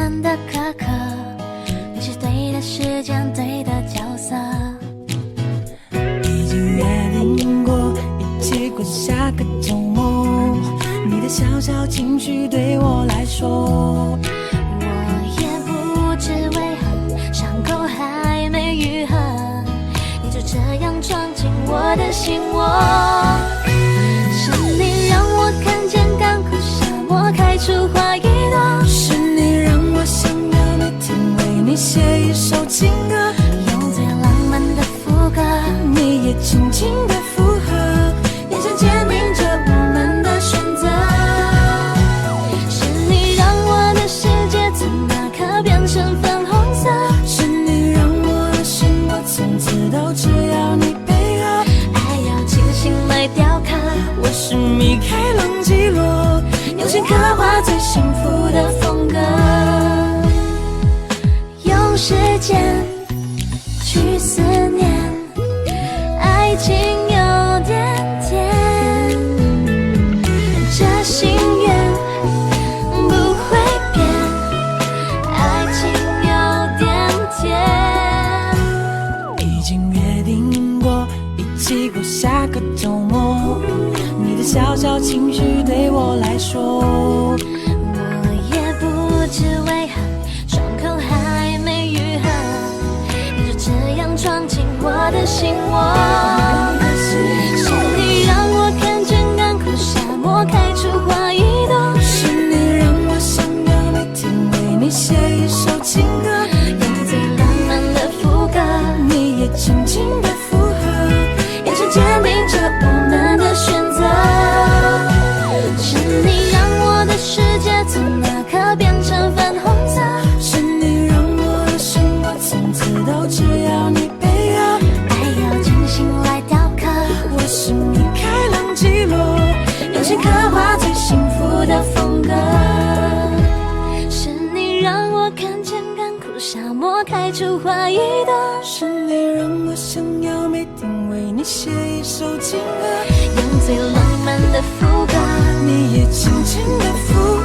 分的苛刻，你是对的时间，对的角色。已经约定过一起过下个周末，你的小小情绪对我来说，我也不知为何伤口还没愈合，你就这样闯进我的心窝。是你让我看见干枯沙漠开出花一朵，是你让我想要每天为你写一首情歌，用最浪漫的副歌，你也轻轻的附和，眼神坚定着我们的选择。是你让我的世界从那刻变成粉红色，是你让我的心我从此都只要你配合，爱要精心来雕刻。我是米开朗基罗，用心刻画最幸福的风格，用时间去思念，爱情有点甜，这心愿不会变，爱情有点甜。已经约定过一起过下个周末，你的小小情绪对我来说，我也不知为何伤口还没愈合，你就这样闯进我的心窝。是你让我看见干枯沙漠开出花一朵，是你让我想要每天为你写一首情歌，用最浪漫的副歌，你也轻轻的附和，眼神坚定着我们的选择。是你让我的世界从那刻变成粉红色，是你让我的心我从此都只要你配合，爱要精心来雕刻。我是米开朗基罗，用心刻画最幸福的风格，是你让我看见干枯沙漠开出花一朵，是你让我想要每天为你写一首情歌，用最浪漫的副歌，你也轻轻的附和。